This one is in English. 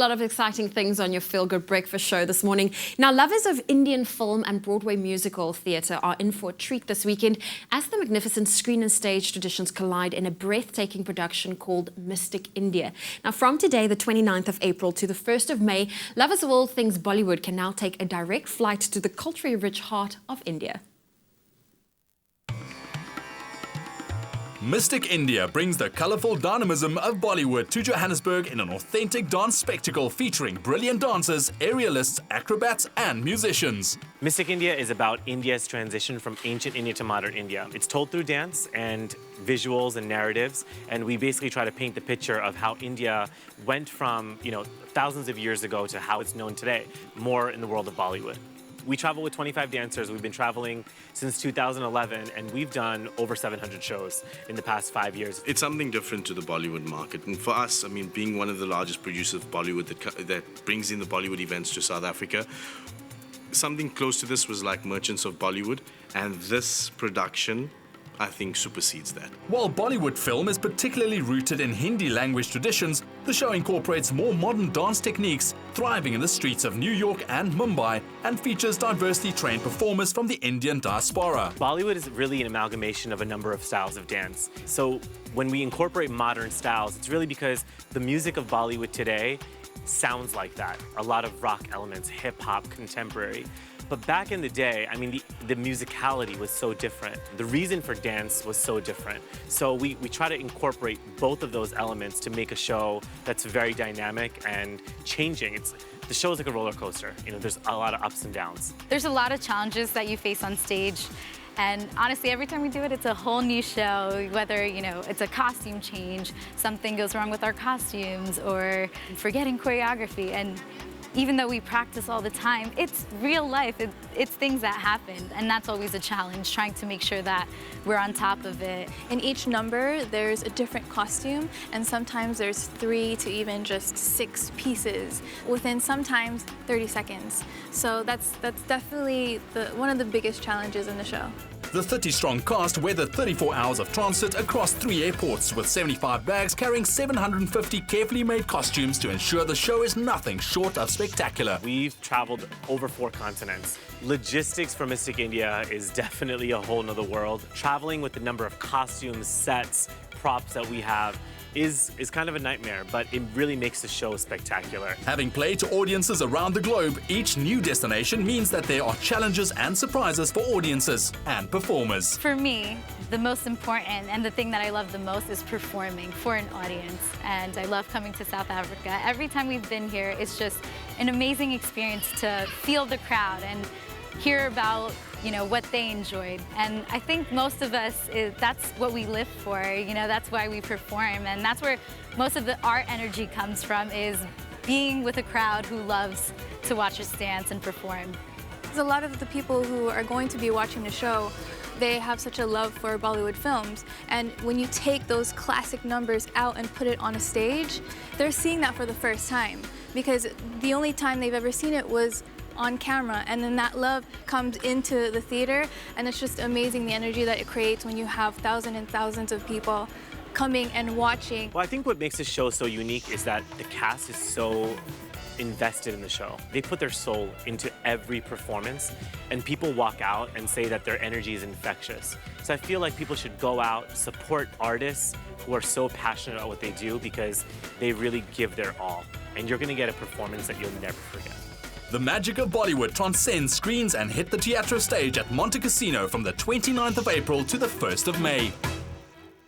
A lot of exciting things on your Feel Good Breakfast show this morning. Now, lovers of Indian film and Broadway musical theatre are in for a treat this weekend as the magnificent screen and stage traditions collide in a breathtaking production called Mystic India. Now, from today, the 29th of April to the 1st of May, lovers of all things Bollywood can now take a direct flight to the culturally rich heart of India. Mystic India brings the colourful dynamism of Bollywood to Johannesburg in an authentic dance spectacle featuring brilliant dancers, aerialists, acrobats and musicians. Mystic India is about India's transition from ancient India to modern India. It's told through dance and visuals and narratives, and we basically try to paint the picture of how India went from, thousands of years ago to how it's known today, more in the world of Bollywood. We travel with 25 dancers. We've been traveling since 2011, and we've done over 700 shows in the past 5 years. It's something different to the Bollywood market. And for us, being one of the largest producers of Bollywood that brings in the Bollywood events to South Africa, something close to this was like Merchants of Bollywood, and this production, I think, supersedes that. While Bollywood film is particularly rooted in Hindi language traditions, the show incorporates more modern dance techniques, thriving in the streets of New York and Mumbai, and features diversely trained performers from the Indian diaspora. Bollywood is really an amalgamation of a number of styles of dance. So when we incorporate modern styles, it's really because the music of Bollywood today sounds like that. A lot of rock elements, hip-hop, contemporary. But back in the day, the musicality was so different. The reason for dance was so different. So we try to incorporate both of those elements to make a show that's very dynamic and changing. The show is like a roller coaster. There's a lot of ups and downs. There's a lot of challenges that you face on stage. And honestly, every time we do it, it's a whole new show, whether, it's a costume change, something goes wrong with our costumes, or forgetting choreography. And even though we practice all the time, it's real life. It's things that happen, and that's always a challenge, trying to make sure that we're on top of it. In each number, there's a different costume, and sometimes there's 3 to even just 6 pieces within sometimes 30 seconds. So that's definitely one of the biggest challenges in the show. The 30-strong cast weathered 34 hours of transit across 3 airports, with 75 bags carrying 750 carefully made costumes to ensure the show is nothing short of spectacular. We've traveled over 4 continents. Logistics for Mystic India is definitely a whole nother world. Traveling with the number of costumes, sets, props that we have is kind of a nightmare, but it really makes the show spectacular. Having played to audiences around the globe, each new destination means that there are challenges and surprises for audiences and performers. For me, the most important and the thing that I love the most is performing for an audience. And I love coming to South Africa. Every time we've been here, it's just an amazing experience to feel the crowd and hear about what they enjoyed. And I think most of us, that's what we live for, that's why we perform. And that's where most of our energy comes from, is being with a crowd who loves to watch us dance and perform. Because a lot of the people who are going to be watching the show, they have such a love for Bollywood films. And when you take those classic numbers out and put it on a stage, they're seeing that for the first time. Because the only time they've ever seen it was on camera, and then that love comes into the theater, and it's just amazing the energy that it creates when you have thousands and thousands of people coming and watching. Well, I think what makes this show so unique is that the cast is so invested in the show. They put their soul into every performance, and people walk out and say that their energy is infectious. So I feel like people should go out, support artists who are so passionate about what they do, because they really give their all. And you're gonna get a performance that you'll never forget. The magic of Bollywood transcends screens and hit the Teatro stage at Monte Casino from the 29th of April to the 1st of May.